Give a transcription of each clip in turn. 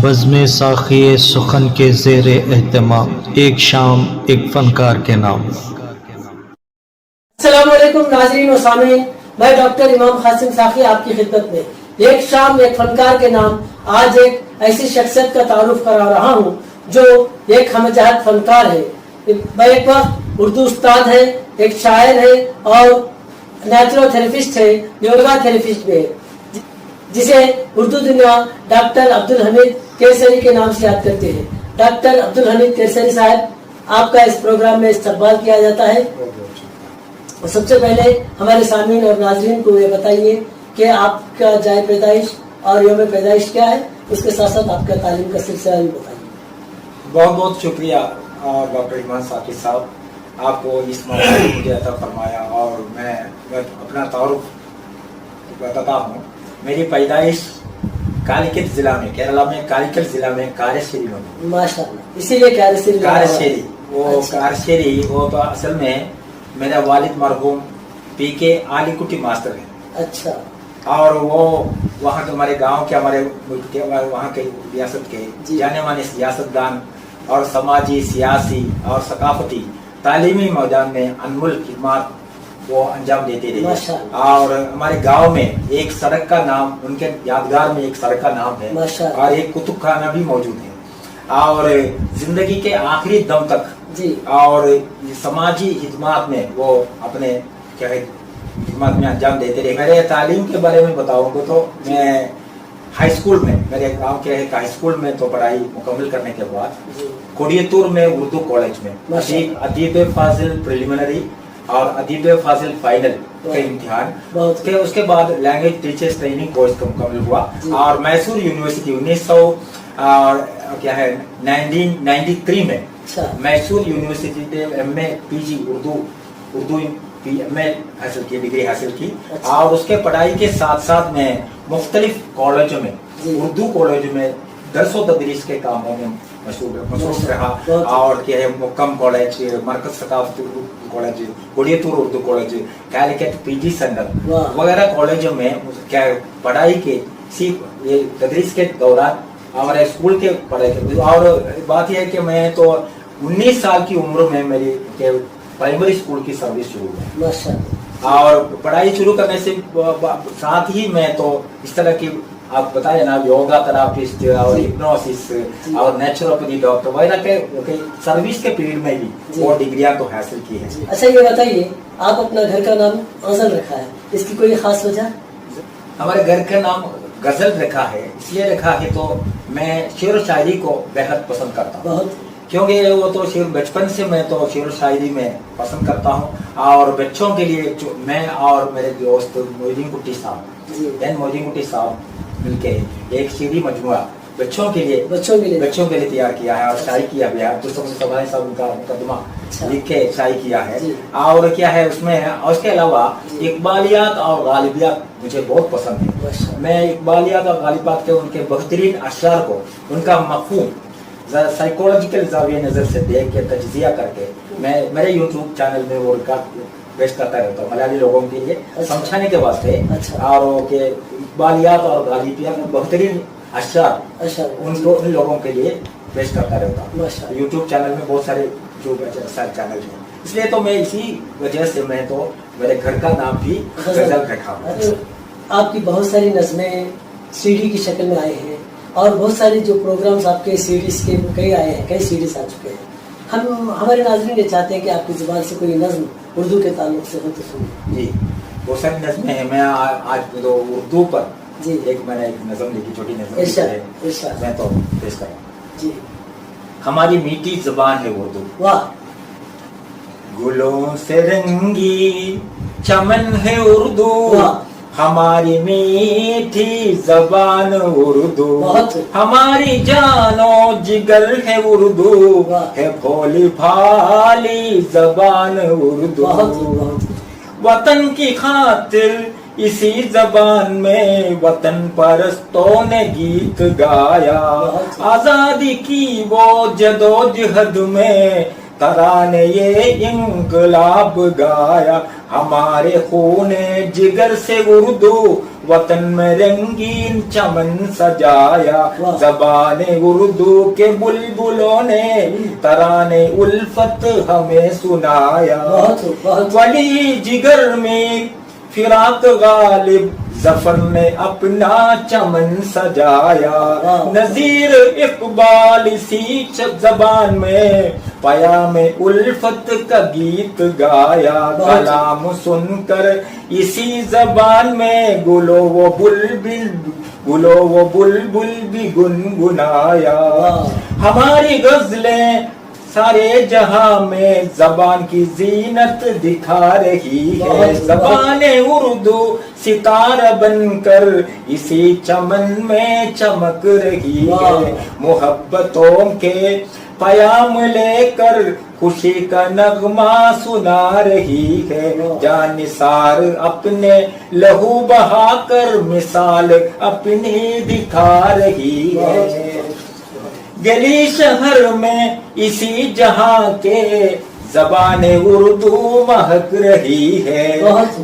بزم ساخی سخن کے زیر اہتمام ایک شام ایک فنکار کے نام۔ السلام علیکم ناظرین و سامعین، میں ڈاکٹر امام قاسم ساخی آپ کی خدمت میں ایک شام ایک فنکار کے نام آج ایک ایسی شخصیت کا تعارف کرا رہا ہوں جو ایک ہم جہت فنکار ہے۔ میں ایک وقت اردو استاد ہے، ایک شاعر ہے اور نیچرو تھراپسٹ ہے، یوگا تھراپسٹ بھی ہے، جسے اردو دنیا ڈاکٹر عبدالحمید کیسری کے نام سے یاد کرتے ہیں۔ ڈاکٹر عبدالحمید کیسری صاحب، آپ کا اس پروگرام میں استقبال کیا جاتا ہے۔ اور سب سے پہلے ہمارے سامعین اور ناظرین کو یہ بتائیے کہ آپ کا جائے پیدائش اور یوم پیدائش کیا ہے، اس کے ساتھ ساتھ آپ کا تعلیم کا سلسلہ بھی بتائیے۔ بہت بہت شکریہ ڈاکٹر ایمان ساقی صاحب، آپ کو اس موقع پر مجھے عطا فرمایا اور میں اپنا تعارف بتاتا ہوں۔ میری پیدائش کالیکٹ ضلع میں، کیرلا میں کالیکٹ ضلع میں کارشیری میں۔ ماشاء اللہ، اسی لیے کارشیری کارشیری وہ تو اصل میں میرا والد مرحوم پی کے علی کٹی ماسٹر ہے۔ اچھا۔ اور وہ وہاں کے ہمارے گاؤں کے، ہمارے ملک کے، وہاں کے ریاست کے جانے مانے سیاستدان اور سماجی، سیاسی اور ثقافتی تعلیمی میدان میں انمول خدمات وہ انجام دیتے رہے۔ اور ہمارے گاؤں میں ایک سڑک کا نام، ان کے یادگار میں ایک سڑک کا نام ہے اور ایک کتب خانہ بھی موجود ہے۔ اور زندگی کے آخری دم تک اور سماجی خدمات میں وہ اپنے کیا ہے خدمات میں انجام دیتے رہے۔ میرے تعلیم کے بارے میں بتاؤں گا تو میں ہائی اسکول میں، میرے گاؤں کے ہائی اسکول میں تو پڑھائی مکمل کرنے کے بعد کوڑیتور میں اردو کالج میں ادیب فاضل پریلیمنری اور ادیب فاضل فائنل کا امتحان، اس کے بعد لینگویج ٹیچرز ٹریننگ کورس کا مکمل ہوا اور میسور یونیورسٹی 1993 میں میسور یونیورسٹی نے ایم اے پی جی اردو ایم اے حاصل کی، ڈگری حاصل کی۔ اور اس کے پڑھائی کے ساتھ ساتھ میں مختلف کالجوں میں، اردو کالجوں میں درس و تدریس کے کاموں میں مصروف رہا۔ اور کیا ہے مکم کالج، مرکز ثقافتی اردو کالج، کوڑیتور اردو کالج، کالیکٹ پی جی سینٹر وغیرہ کالجوں میں کیا پڑھائی کے تدریس کے دوران ہمارے اسکول کے پڑھائی کے۔ اور بات یہ ہے کہ میں تو 19 سال کی عمر میں میری پرائمری اسکول کی سروس شروع ہوئی اور پڑھائی شروع کرنے سے ساتھ ہی میں تو اس طرح کی آپ بتائیں نا یوگا تھراپسٹ اور ہپنوسس اور نیچروپیتھی ڈاکٹر وغیرہ کے سروس کے پیریڈ میں بھی وہ ڈگریاں تو حاصل کی ہیں۔ اچھا یہ بتائیے، آپ اپنا گھر کا نام غزل رکھا ہے، اس کی کوئی خاص وجہ؟ ہمارے گھر کا نام غزل رکھا ہے، اس لیے رکھا ہے تو میں شعر و شاعری کو بہت پسند کرتا ہوں، کیونکہ وہ تو بچپن سے میں تو شعر و شاعری میں پسند کرتا ہوں۔ اور بچوں کے لیے جو میں اور میرے دوست موجین کٹی صاحب مل کے ایک شعری مجموعہ بچوں کے لیے تیار کیا ہے اور شائع کیا بھی ہے۔ صاحب کا مقدمہ لکھ کے شائع کیا ہے۔ اور کیا ہے اس میں، اس کے علاوہ اقبالیات اور غالبیات مجھے بہت پسند ہے۔ میں اقبالیات اور غالبیات کے ان کے بہترین اشعار کو، ان کا مفہوم سائیکولوجیکل زاویہ نظر سے دیکھ کے تجزیہ کر کے میں میرے یوٹیوب چینل میں وہ ریکارڈ پیش کرتا رہتا ہوں ملیالی لوگوں کے لیے سمجھانے کے واسطے۔ اور کہ اقبالیات اور غالبیات بہترین اشعار ان لوگوں کے لیے پیش کرتا رہتا ہوں۔ یوٹیوب چینل میں بہت سارے چینل ہیں، اس لیے تو میں اسی وجہ سے میں تو میرے گھر کا نام بھی غزل رکھا ہوں۔ آپ کی بہت ساری نظمیں سی ڈی کی شکل میں آئے ہیں اور بہت سارے جو پروگرامز آپ کے سیریز کے کئی آئے ہیں، کئی سیریز آ چکے ہیں۔ ہمارے ناظرین یہ چاہتے ہیں کہ آپ کی زبان سے کوئی نظم اردو کے تعلق سے ہو تو سنیں۔ جی بہت ساری نظمیں ہیں، میں آج تو اردو پر میں نے ایک نظم لکھی، چھوٹی نظم میں تو پیش کروں۔ جی، ہماری میٹھی زبان ہے اردو، واہ، گلوں سے رنگی چمن ہے اردو، ہماری میٹھی زبان اردو، ہماری جان و جگر ہے اردو، ہے بھولی بھالی زبان اردو، وطن کی خاطر اسی زبان میں وطن پرستوں نے گیت گایا، آزادی کی وہ جدوجہد میں ترانے یہ انقلاب گایا، ہمارے خون جگر سے اردو वतन में रंगीन चमन सजाया, ज़बाने उर्दू के बुलबुलों ने तराने उल्फत हमें सुनाया। वली जिगर में फिराक गालिब जफर ने अपना चमन सजाया, नजीर इकबाल इसी जबान में पयाम उल्फत का गीत गाया, कलाम सुनकर इसी जबान में गुलो वो बुलबुल भी गुनगुनाया। हमारी गजलें सारे जहां में जबान की जीनत दिखा रही है, जबाने उर्दू सितारा बनकर इसी चमन में चमक रही है, मोहब्बतों के पयाम लेकर खुशी का नगमा सुना रही है, जानिसार अपने लहू बहाकर मिसाल अपनी दिखा रही है। गली शहर में इसी जहां के ज़बाने उर्दू महक रही है,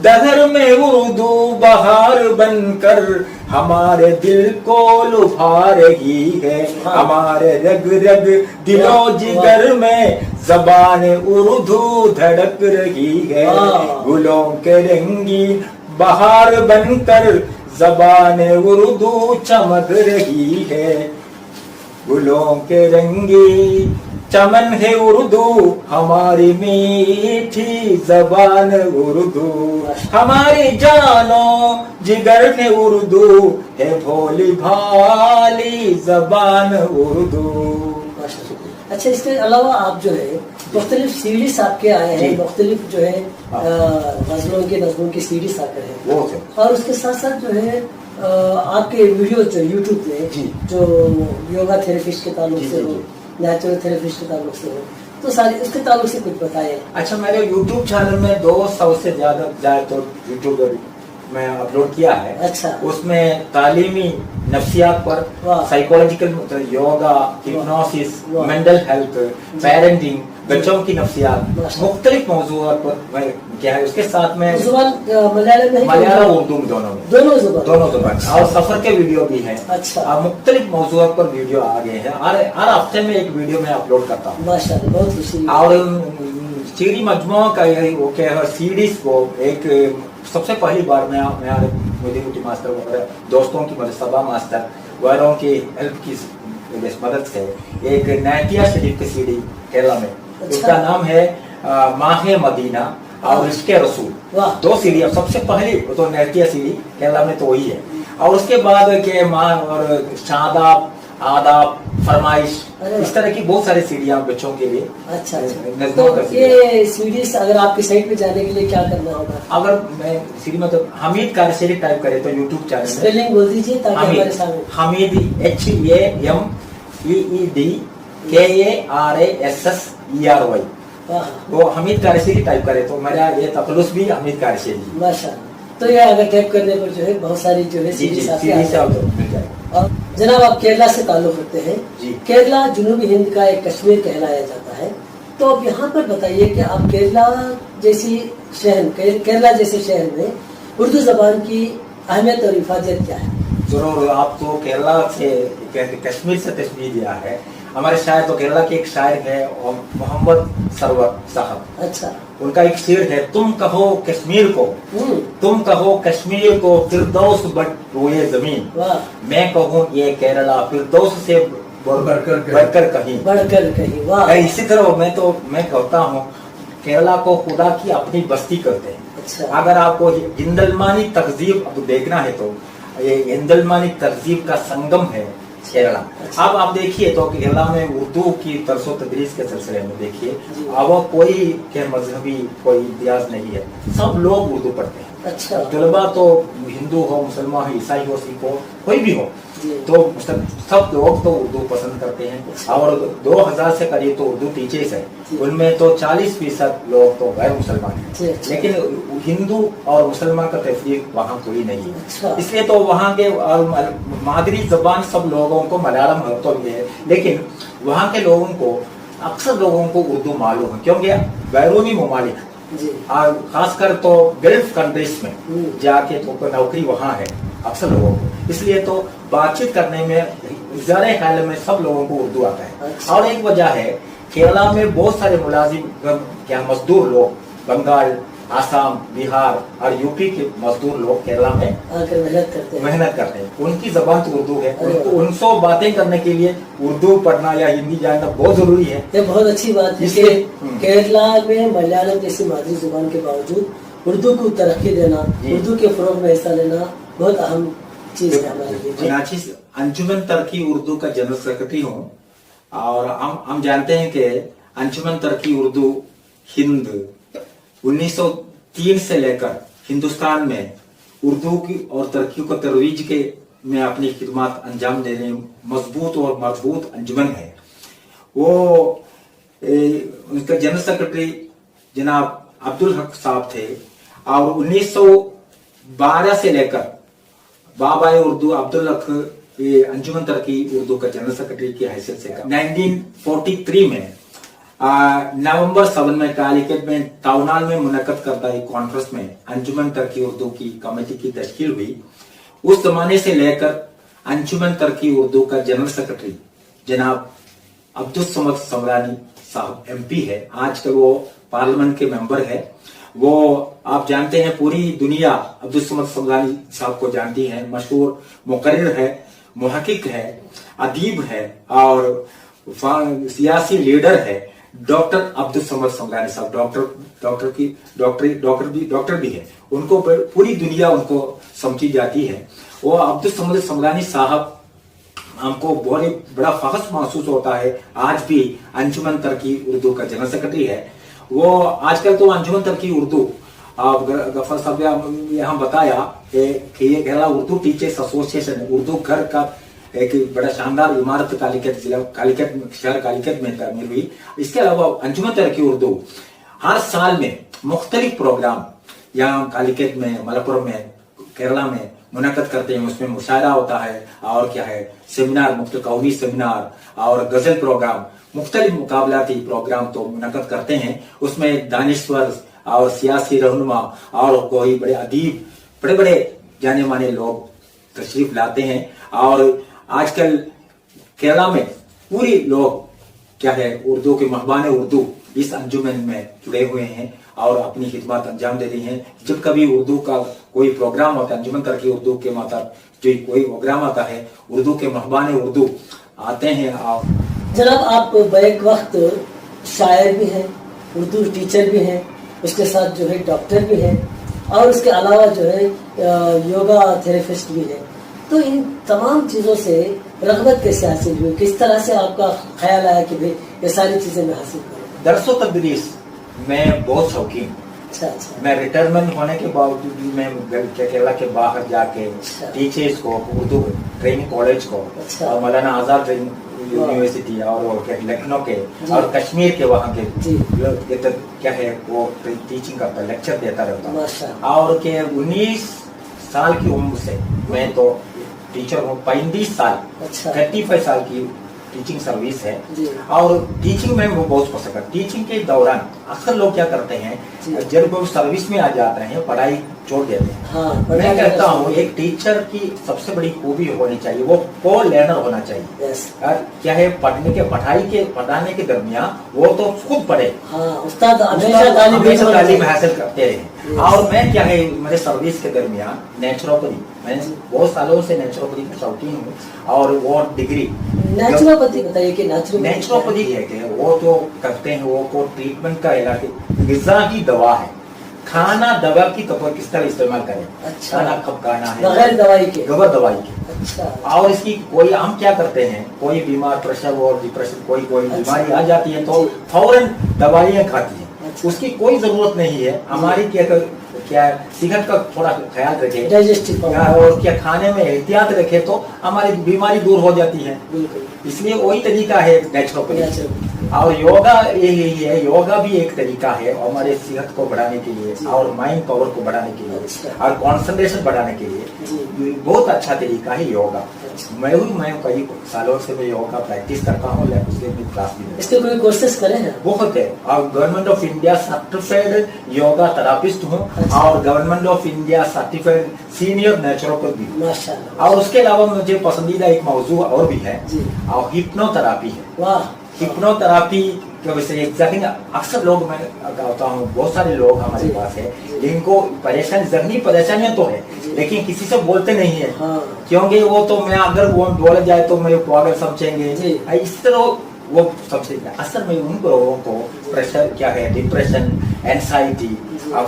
दहर में उर्दू बहार बनकर हमारे दिल को लुभा रही है, हमारे रग रग दिलो जिगर में ज़बाने उर्दू धड़क रही है, गुलों के रंगीन बहार बनकर ज़बाने उर्दू चमक रही है, गुलों के रंगी चमन है उर्दू हमारी मीठी जबान उर्दू, हमारी जानो जिगर है उर्दू है भोली भाली जबान उर्दू। अच्छा, इसके अलावा आप जो है मुख्तलिफ सीडीज आपके आए हैं, मुख्तलिफ जो है गजलों के नज़मों की सीडीज आते हैं, और उसके साथ साथ जो है आपके वीडियोज जो यूट्यूब में जो योगा थेरेपिस्ट के ताल्लुक से हो, नेचुरल थेरेपिस्ट के ताल्लुक से हो, तो सारी उसके ताल्लुक से कुछ बताइए। अच्छा, मेरे यूट्यूब चैनल में 200 से ज्यादा तो यूट्यूब में अपलोड किया है। अच्छा, उसमें तालीमी नफ्सियात पर, psychological yoga, hypnosis, mental health, parenting, बच्चों की नफ्सियात, मुख्तलिफ मौजूद पर क्या है। उसके साथ में मलयालम उर्दू में दोनों जुबान और सफर के वीडियो भी है। अच्छा, मुख्तलिफ मौजूद पर वीडियो आ गए हैं, हर हफ्ते में एक वीडियो मैं अपलोड करता हूँ। माशाअल्लाह, बहुत खुशी। और सीडी मजमू का वो क्या है, सीडीज को एक सबसे पहली बार मैं मुझे मास्टर वगैरह दोस्तों की मदद, सबा मास्टर वगैरह की हेल्प की मदद से एक नाटिया शरीफ की सीडी केरला में, उसका नाम है माहे मदीना और इसके रसूल, 2 सीडी। सबसे पहली तो नाटिया सीडी केरला में तो वही है, और उसके बाद के माँ और शादाब, आदाब, फरमाइश, इस तरह की बहुत सारी सीढ़ियाँ बच्चों के लिए। अच्छा, तो ये सीरीज अगर आपकी साइट पे जाने के लिए क्या करना होगा? अगर मैं सीढ़ी में तो हमीद कारशेरी टाइप करे तो यूट्यूब चैनल में स्पेलिंग बोल दीजिए ताकि हमारे सामने। हमीद HAMEED KARASSERY, वो हमीद कारशेरी टाइप करे तो मेरा ये तखल्लुस भी हमीद कारशेरी। माशाअल्लाह, तो ये अगर टाइप करने पर जो है बहुत सारी जो है सीरीज आपके आ जाएगी। और जनाब, आप केरला से ताल्लुक रखते हैं। केरला जुनूबी हिंद का एक कश्मीर कहलाया जाता है, तो अब यहाँ पर बताइए कि आप केरला जैसे शहर में उर्दू जबान की अहमियत और हिफाजत क्या है? जरूर, आप तो केरला से कश्मीर से तशबीह दिया है। हमारे शायर तो केरला के एक शायर है मोहम्मद सरवर साहब। अच्छा, उनका एक शेर है, तुम कहो कश्मीर को, तुम कहो कश्मीर को फिरदौस बट रोए जमीन, मैं कहूँ ये केरला फिरदौस से बढ़कर कहीं। वाह, इसी तरह मैं कहता हूँ केरला को खुदा की अपनी बस्ती करते हैं। अच्छा, अगर आपको हिंदलमानी तहजीब अब देखना है तो ये हिंदलमानी तहजीब का संगम है केरला। अब आप देखिए तो केरला में उर्दू की तरसो तदरीस के सिलसिले में देखिए, अब कोई के मजहबी कोई इम्तियाज नहीं है, सब लोग उर्दू पढ़ते हैं। अच्छा, तलबा तो हिंदू हो, मुसलमान हो, ईसाई हो, सिख हो, कोई भी हो, तो सब लोग तो उर्दू पसंद करते हैं। और 2000 से करीब तो उर्दू टीचर्स है, उनमें तो 40% लोग तो गैर मुसलमान हैं, लेकिन हिंदू और मुसलमान का तफरीक वहाँ कोई नहीं है। अच्छा, इसलिए तो वहाँ के मादरी जबान सब लोगों को मलयालम हो तो भी है, लेकिन वहाँ के लोगों को अक्सर लोगों को उर्दू मालूम है, क्योंकि बैरूनी ममालिक जी। और खासकर तो गल्फ कंट्रीज में जाके तो नौकरी वहाँ है अक्सर लोगों को, इसलिए तो बातचीत करने में ज़्यादा ख्याल में सब लोगों को उर्दू आता है। अच्छा। और एक वजह है केरला में बहुत सारे मुलाजिम क्या मजदूर लोग बंगाल, आसाम, बिहार और यूपी के मजदूर लोग केरला में आकर मेहनत करते हैं। उनकी जबान तो उर्दू है, उनसे बातें करने के लिए उर्दू पढ़ना या हिंदी जानना बहुत जरूरी है। ये बहुत अच्छी बात है कि केरला में मलयालम जैसी मादरी जुबान के बावजूद उर्दू को तरक्की देना, उर्दू के फरोग में हिस्सा लेना बहुत अहम चीज है हमारे लिए। नाचिस अंजुमन तरकी उर्दू का जनरल सेक्रेटरी हूँ और हम जानते हैं कि अंजुमन तरकी उर्दू हिंद 1903 से लेकर हिंदुस्तान में उर्दू की और तरक्की को तरवीज के में अपनी खिदमत अंजाम देने मजबूत और मजबूत अंजुमन है। वो उनका जनरल सेक्रेटरी जनाब अब्दुल हक साहब थे और 1912 से लेकर बाबा उर्दू अब्दुल हक अंजुमन तरक्की उर्दू का जनरल सेक्रेटरी की हैसियत से 1943 में नवंबर 7 में कालिकट में ताउनाल में मुनक्कद करता एक कॉन्फ्रेंस में अंजुमन तरक्की उर्दू की कमेटी की तश्कील हुई। उस जमाने से लेकर अंजुमन तरक्की उर्दू का जनरल सेक्रेटरी जनाब अब्दुल समद समरानी साहब एमपी है। आजकल वो पार्लियामेंट के मेंबर है। वो आप जानते हैं पूरी दुनिया अब्दुल समद समरानी साहब को जानती है। मशहूर मुकर्रिर है, मुहक्किक है, अदीब है और सियासी लीडर है। डॉक्टर अब्दुल समद समरानी साहब डॉक्टर भी है। उनको पूरी दुनिया उनको समझी जाती है। वो अब्दुल समद समरानी साहब हमको बहुत बड़ा फख्र महसूस होता है। आज भी अंजुमन तरक्की उर्दू का जनरल सेक्रेटरी है। वो आजकल तो अंजुमन तरक्की उर्दू गफर साहब ने यहाँ बताया कि ये केरला उर्दू टीचर्स एसोसिएशन उर्दू घर का एक बड़ा शानदार इमारत कालिकट जिला शहर कालिकट में तामीर हुई। इसके अलावा अंजुमन तरक्की उर्दू हर साल में मुख्तलिफ प्रोग्राम यहाँ कालिकट में, मलप्पुरम में, केरला में मुनक्कद करते हैं। उसमें मुशायरा होता है और क्या है सेमिनार, मुख्तलिफ कौमी सेमिनार और गजल प्रोग्राम, मुख्तलिफ मुकाबलाती प्रोग्राम तो मुनक्कद करते हैं। उसमें दानिश्वर और सियासी रहनुमा और कोई बड़े अदीब, बड़े बड़े जाने माने लोग तशरीफ लाते हैं। और आजकल केरला में पूरी लोग क्या है उर्दू के महबान उर्दू इस अंजुमन में जुड़े हुए हैं और अपनी खिदमत अंजाम दे रही हैं। जब कभी उर्दू का कोई प्रोग्राम होता है, अंजुमन तरक्की उर्दू के मतलब जो कोई प्रोग्राम आता है, उर्दू के महबान उर्दू आते हैं। और जनाब आप बैक वक्त शायर भी हैं, उर्दू टीचर भी हैं, उसके साथ जो है डॉक्टर भी हैं और उसके अलावा जो है योगा थेरेपिस्ट भी है। तो इन तमाम चीज़ों से रग़बत कैसे हासिल हुई? किस तरह से आपका ख्याल आया कि भाई ये सारी चीज़ें मैं हासिल करूँ? दरसो तदरीस मैं बहुत शौकीन। अच्छा। मैं रिटायरमेंट होने के बावजूद भी मैं केरला के बाहर जाके टीचर्स को, उर्दू ट्रेनिंग कॉलेज को और मौलाना आजाद यूनिवर्सिटी और लखनऊ के और कश्मीर के वहाँ के क्या है वो टीचिंग करता, लेक्चर देता रहता। और के 19 साल की उम्र से मैं तो टीचर हूँ। 35 साल 35 साल की टीचिंग सर्विस है और टीचिंग में वो बहुत पसंद है। टीचिंग के दौरान अक्सर लोग क्या करते हैं, जब वो सर्विस में आ जाते हैं पढ़ाई छोड़ देते हैं। मैं कहता हूँ एक टीचर की सबसे बड़ी खूबी होनी चाहिए, वो को लर्नर होना चाहिए। क्या है पढ़ाने के दरमियान वो तो खुद पढ़े, उस्ताद तालीम हासिल करते रहे। और मैं क्या है मेरे सर्विस के दरमियान नेचुरोपैथी, मैं बहुत सालों से नेचुरोपैथी का शौकीन हूँ और वो डिग्री नेचुरोपैथी बताइए कि नेचुरोपैथी है कि वो तो करते हैं वो को ट्रीटमेंट का इलाज, ग़िज़ा ही दवा है। खाना दवा की किस तरह इस्तेमाल करें, खाना कब खाना है बगैर दवाई के। और इसकी कोई हम क्या करते हैं, कोई बीमार प्रेशर और डिप्रेशन कोई बीमारी आ जाती है तो फौरन दवाइयाँ खाती है। उसकी कोई जरूरत नहीं है। हमारी क्या सेहत का थोड़ा ख्याल रखे और क्या खाने में एहतियात रखे तो हमारी बीमारी दूर हो जाती है। इसलिए वही तरीका है नेचुरोपैथी। और योगा यही है, योगा भी एक तरीका है हमारे सेहत को बढ़ाने के लिए और माइंड पावर को बढ़ाने के लिए और कंसंट्रेशन बढ़ाने के लिए बहुत अच्छा तरीका है योगा। अच्छा। मैं कई सालों से मैं योगा प्रैक्टिस करता हूँ, उसके भी क्लास भी इसके कोई कोर्सेज करे हैं? बहुत है, और government of India certified yoga therapist हूँ, अच्छा। और government of India certified senior naturopath भी हूँ। माशाल्लाह। और उसके अलावा मुझे पसंदीदा एक मौजू और भी है, जी। और हिप्नोथेरापी है। वाह। हिप्नोथेरापी की वजह से एग्जैक्टली अक्सर लोग, मैं कहता हूँ बहुत सारे लोग हमारे जी। पास है जिनको परेशानी, जहनी परेशानियां तो है, लेकिन किसी से बोलते नहीं है, हाँ। क्योंकि वो तो मैं अगर वो बोल जाए तो मैं पागल समझेंगे, जी। इस तरह वो समझेंगे। असल में उन लोगों को प्रेशर क्या है, डिप्रेशन, एंजाइटी,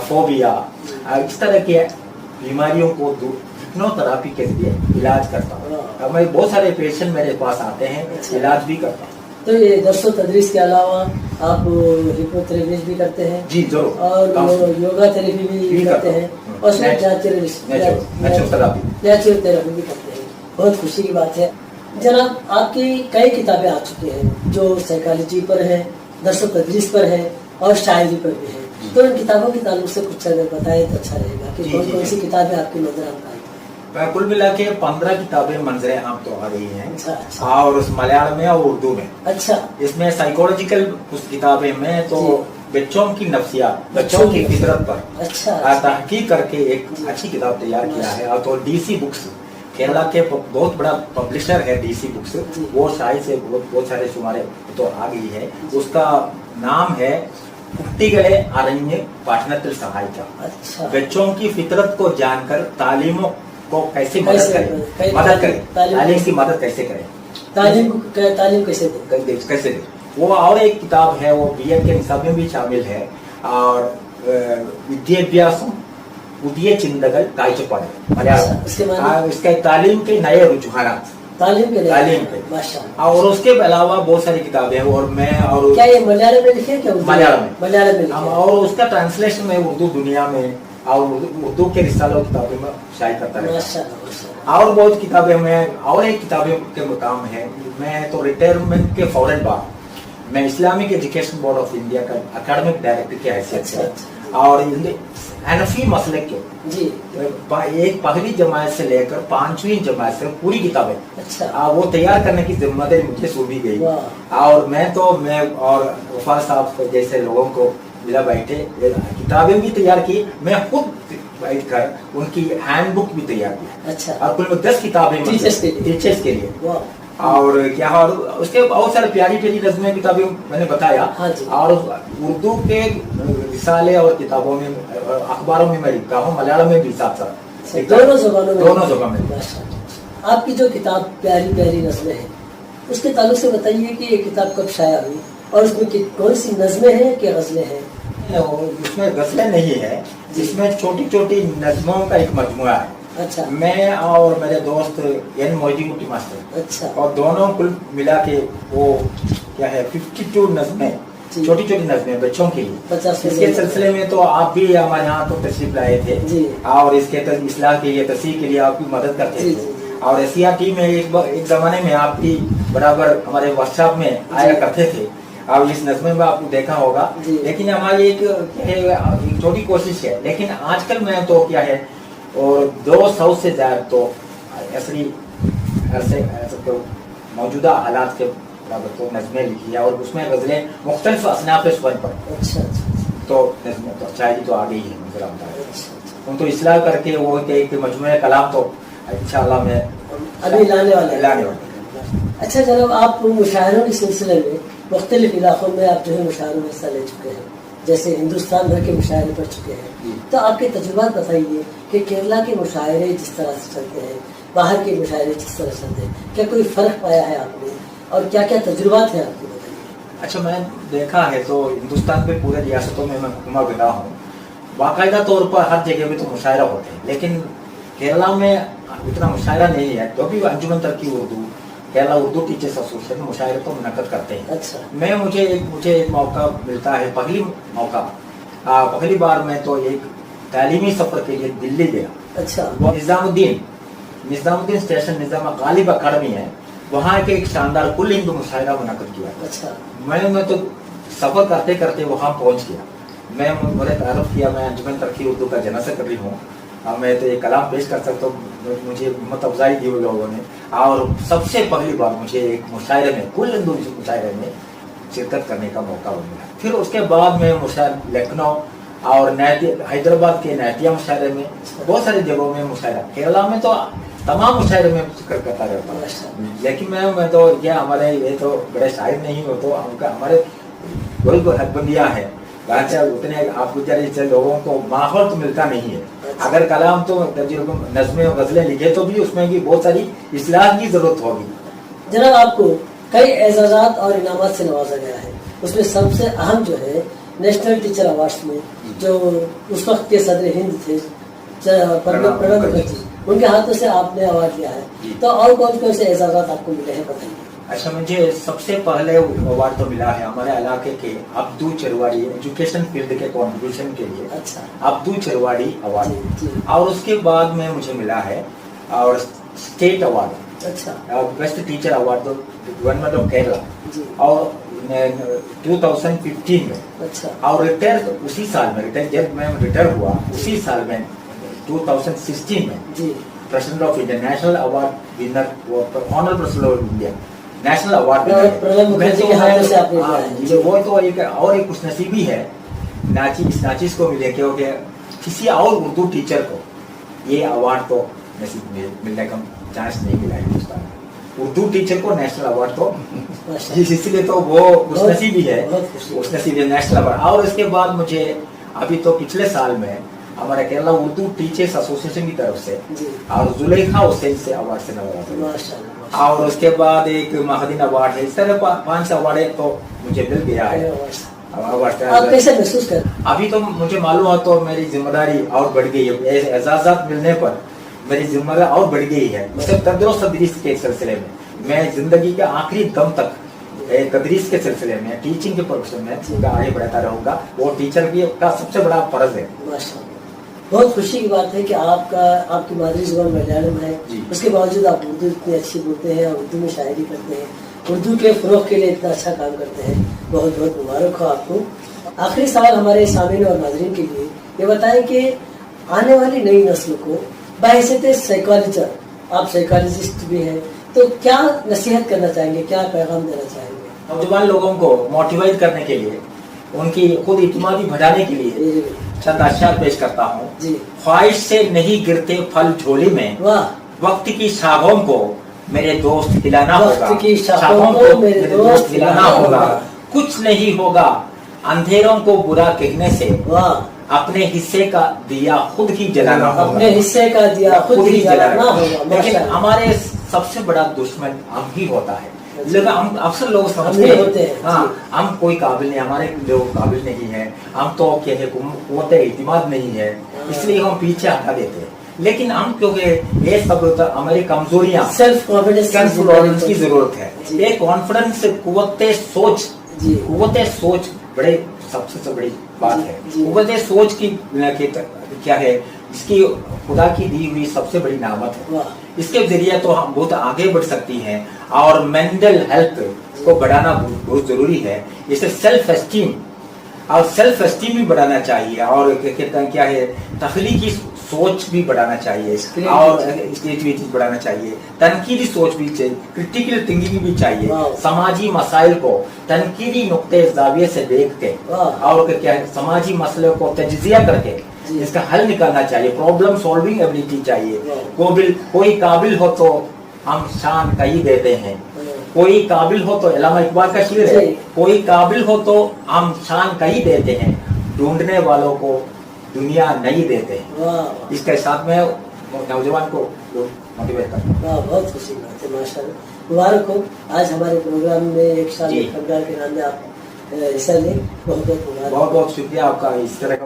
फोबिया, इस तरह के बीमारियों को हिप्नोथेरापी के लिए इलाज करता हूँ। अब मैं बहुत सारे पेशेंट मेरे पास आते हैं, अच्छा। इलाज भी करता हूँ। तो ये दर्स व तदरीस के अलावा आप हिप्नोथेरेपी भी करते हैं? जी जरूर। और योगा थेरेपी भी करते हैं, और उसमें नेचुरल थेरेपी भी करते हैं। बहुत खुशी की बात है जनाब। आपकी कई किताबें आ चुकी हैं जो साइकोलॉजी पर है, दर्स व तदरीस पर है, और शायरी पर भी है। तो इन किताबों के ताल्लुक से कुछ अगर बताए तो अच्छा रहेगा कि कौन कौन सी किताबें आपकी नजर आती हैं? कुल मिला के 15 किताबें मंजरे आम तो आ रही हैं। अच्छा। और उस मलयालम में और उर्दू में। अच्छा। इसमें साइकोलॉजिकल कुछ किताबें में तो बच्चों की नफ्सियात, बच्चों की फितरत पर अच्छा तहकीक करके एक अच्छी किताब तैयार किया है। और तो डीसी बुक्स, केरला के बहुत बड़ा पब्लिशर है डीसी बुक्स, वो शायद से बहुत सारे शुमारे तो आ गई है। उसका नाम है कुट्टिगले अरण्य पाठनത്തിൽ सहायता। अच्छा। बच्चों की फितरत को जानकर तालीमों को कैसे मदद करें, तालीम की मदद कैसे करें, तालीम कैसे दें। वो और एक किताब है, वो बीएड के निसाब में भी शामिल है। और विद्याभ्यासम पुदिय चिंतकल कायचपाड़े मलयालम, इसके तालीम के नए रुझान, तालीम के माशाअल्लाह। और उसके अलावा बहुत सारी किताबें। और मैं और क्या ये मलयालम में लिखे, क्या मलयालम में? और उसका ट्रांसलेशन में उर्दू दुनिया में और उर्दू के रिसालों किताबें में शायद करता है। और बहुत किताबें में, और एक किताबें के मुकाम है। मैं तो रिटायरमेंट के फौरन बाद मैं Islamic education board of India का एकेडमिक डायरेक्टर की हैसियत से, और हनफी मसले के जी एक पहली जमात से लेकर 5वीं जमात से पूरी किताबें अच्छा वो तैयार करने की जिम्मेदारी मुझे सौंपी गई। और मैं और वफा साहब जैसे लोगों को मिला बैठे किताबें भी तैयार की, मैं खुद बैठ कर उनकी हैंड बुक भी तैयार की। अच्छा। और कुल 10 किताबें टीचर्स के लिए। और क्या, और उसके बहुत सारे प्यारी प्यारी नज़्में किताबें मैंने बताया। हाँ और उर्दू के रिसाले और किताबों में, अखबारों में मैं लिखता हूँ, मलयालम में भी साथ साथ, दोनों जगहों में। आपकी जो किताब प्यारी प्यारी नज़्में हैं, उसके ताल्लुक से बताइए कि ये किताब कब शाया हुई, और उसमें कौन सी नज़्में हैं कि गज़लें हैं? इसमें गज़लें नहीं है, इसमें छोटी छोटी नज़्मों का एक मजमुआ है। अच्छा। मैं और मेरे दोस्त एन मोइनुद्दीन मास्टर, अच्छा, और दोनों कुल मिला के वो क्या है 52 नज़्में, छोटी छोटी नज़्में बच्चों के लिए। 50 इसके सिलसिले में तो आप भी हमारे यहाँ तो तशरीफ लाए थे जी। और इसके इस्लाह के लिए, तस्हीह के लिए आपकी मदद करते थे। और SCRT में एक जमाने में आपकी बराबर हमारे वर्कशॉप में आया करते थे। अब इस नज़्मे में आपने देखा होगा, लेकिन हमारी एक छोटी कोशिश है। लेकिन आजकल में तो क्या है, और 200 से ज्यादा तो ऐसे मौजूदा हालात के बराबर तो नज़्में लिखी है। और उसमें गज़लें मुख्तलिफ असनाफ़ स्वर पर। अच्छा। तो नज़्में तो शायरी तो आ गई है मुझे तो इस्लाह करके वो एक मजमूए कलाम तो इंशाअल्लाह मैं अभी लाने वाले। अच्छा जनाब, आप मुशायरों के सिलसिले में मुख्तलिफ इलाकों में आप जो है मुशायरों में हिस्सा ले चुके हैं, जैसे हिंदुस्तान भर के मुशायरे पढ़ चुके हैं, तो आपके तजुर्बात बताइए कि केरला के मुशायरे जिस तरह से चलते हैं, बाहर के मुशायरे जिस तरह से चलते हैं, क्या कोई फ़र्क पाया है आपने, और क्या क्या तजुर्बात हैं आपके, बताइए। अच्छा, मैं देखा है तो हिंदुस्तान के पूरे रियासतों में मैं घुमा फिरा हूँ, बाकायदा तौर पर हर जगह में तो मुशायरा होते हैं, लेकिन केरला में इतना मुशायरा नहीं है। तो भी अंजुमन तरक्की उर्दू, केरला उर्दू टीचर्स एसोसिएशन मुशायरे तो मुनक़्क़द करते हैं। अच्छा। मुझे एक मौका मिलता है, पहली बार मैं तो एक तालीमी सफ़र के लिए दिल्ली गया। अच्छा। वो निज़ामुद्दीन स्टेशन, निज़ाम गालिब अकादमी है, वहाँ के एक शानदार कुल हिंदू मुशायरा मुनक़्क़द किया। अच्छा। मैं तो सफ़र करते करते वहाँ पहुँच गया। मैंने तारुफ किया, मैं अंजुमन तरक्की उर्दू का जनरल सेक्रेटरी हूँ। मैं तो ये कलाम पेश कर सकता हूँ, मुझे हिम्मत अफजाई की उन लोगों ने। और सबसे पहली बार मुझे एक मुशायरे में, कुल हिंदू मुशायरे में शिरकत करने का मौका मिला। फिर उसके बाद में मुशायरे लखनऊ और हैदराबाद के नाटिया मुशायरे में, बहुत सारी जगहों में मुशायरा, केरला में तो तमाम मुशायरे में शिरकत करता रहता हूँ। लेकिन मैं तो क्या, हमारे ये तो बड़े शायर नहीं हो, तो हमारे कोई हदबंदियाँ है, उतने आप गुजारिश लोगों को माहौल तो मिलता नहीं है। अगर कलाम तो नज़्में और गज़लें लिखे तो भी उसमें भी बहुत सारी इस्लाह की जरूरत होगी। जनाब, आपको कई एजाजात और इनामात से नवाजा गया है, उसमें सबसे अहम जो है नेशनल टीचर अवार्ड्स में, जो उस वक्त के सदर हिंद थे प्रणब मुखर्जी, उनके हाथों से आपने अवार्ड लिया है। तो और कौन से एजाजात आपको मिले हैं, बताइए। अच्छा, मुझे सबसे पहले अवार्ड तो मिला है हमारे इलाके के अब्दू चरवाड़ी एजुकेशन फील्ड के कंट्रीब्यूशन के लिए। अच्छा, अब्दू चरवाड़ी अवार्ड। और उसके बाद में मुझे मिला है और स्टेट अवार्ड, अच्छा, बेस्ट टीचर अवार्ड तो गवर्नमेंट ऑफ केरला और 2015 में। अच्छा, और रिटायर उसी साल में, जब मैं रिटायर हुआ उसी साल में 2016 में जी, president of India national award winner, honour president of India national award Pranab Mukherjee के हाथों से आपने लिया है। वो तो एक और एक खुशनसीबी है नाचिस को मिले, क्योंकि किसी और उर्दू टीचर को ये अवार्ड तो नसीब मिलने का चांस नहीं मिला है। उर्दू टीचर को नेशनल अवार्ड तो इसलिए तो वो खुशनसीबी है, खुशनसीबी है नेशनल अवार्ड। और उसके बाद मुझे अभी तो पिछले साल में हमारे केरला उर्दू टीचर्स एसोसिएशन की तरफ से और जुलेखा हुसैन से अवार्ड से नवाजा, और उसके बाद एक महादीन अवार्ड है। इस तरह 5 अवार्ड तो मुझे मिल गया है। आप कैसे महसूस कर? अभी तो मुझे मालूम है, तो मेरी जिम्मेदारी और बढ़ गई है, एजाजात मिलने पर मेरी जिम्मेदारी और बढ़ गई है। सिर्फ तदरुस तदरीस के सिलसिले में मैं जिंदगी के आखिरी दम तक तदरीस के सिलसिले में, टीचिंग के प्रोफेशन में आगे बढ़ता रहूंगा। वो टीचर की का सबसे बड़ा फर्ज है। बहुत खुशी की बात है कि आपकी मादरी जुबान मलयालम है, उसके बावजूद आप उर्दू इतनी अच्छी बोलते हैं और उर्दू में शायरी करते हैं, उर्दू के फरोग के लिए इतना अच्छा काम करते हैं। बहुत बहुत मुबारक हो आपको। आखिरी सवाल हमारे सामीन और नाज़रीन के लिए, ये बताएं कि आने वाली नई नस्ल को बहैसियत साइकोलॉजिस्ट, आप साइकोलॉजिस्ट भी हैं, तो क्या नसीहत करना चाहेंगे, क्या पैगाम देना चाहेंगे? नौजवान लोगों को मोटिवेट करने के लिए, उनकी खुद इत्मीनान बढ़ाने के लिए चंद अशआर पेश करता हूँ। ख्वाहिश से नहीं गिरते फल झोली में, वक्त की शाखों को मेरे दोस्त हिलाना होगा, शाखों को मेरे दोस्त हिलाना होगा। कुछ नहीं होगा अंधेरों को बुरा कहने से, अपने हिस्से का दिया खुद ही जलाना होगा, अपने हिस्से का दिया खुद ही जलाना होगा। लेकिन हमारे सबसे बड़ा दुश्मन हम ही होता है। लेकिन हम अक्सर लोग समझते हैं हाँ, हम कोई काबिल नहीं, हमारे लोग काबिल नहीं है, हम तो क्या है कुव्वत इत्मीनान नहीं है, इसलिए हम पीछे हटा देते हैं। लेकिन हम क्योंकि ये सब हमारी कमजोरियां, सेल्फ कॉन्फिडेंस की जरूरत है। ये कॉन्फिडेंस, कुव्वत सोच बड़े सबसे बड़ी बात है। कुव्वत सोच की क्या है, इसकी खुदा की दी हुई सबसे बड़ी नामत है। इसके जरिए तो हम बहुत आगे बढ़ सकती हैं और मेंटल हेल्थ को बढ़ाना बहुत जरूरी है। इसे सेल्फ एस्टीम भी बढ़ाना चाहिए और क्या है, तख्लीकी सोच भी बढ़ाना चाहिए और क्रिएटिविटी बढ़ाना चाहिए, तनकीदी सोच भी चाहिए, क्रिटिकल थिंकिंग भी चाहिए, समाजी मसाइल को तनकीदी नुक्ते ज़ाविये से देख के और क्या है, समाजी मसले को तज्जिया करके इसका हल निकालना चाहिए। प्रॉब्लम सॉल्विंग एबिलिटी चाहिए। कोई काबिल हो तो हम शान कहीं देते हैं, कोई काबिल हो तो, अल्लामा इकबाल का शेर है, कोई काबिल हो तो हम शान कहीं देते हैं, ढूंढने वालों को दुनिया नहीं देते। इसके साथ में नौजवान को मोटिवेट करना। बहुत खुशी बात है, माशाअल्लाह। मुबारक हो, आज हमारे प्रोग्राम में एक साल फनकार के नाम में आप हिस्सा लें। बहुत बहुत मुबारक। बहुत बहुत शुक्रिया आपका इस तरह का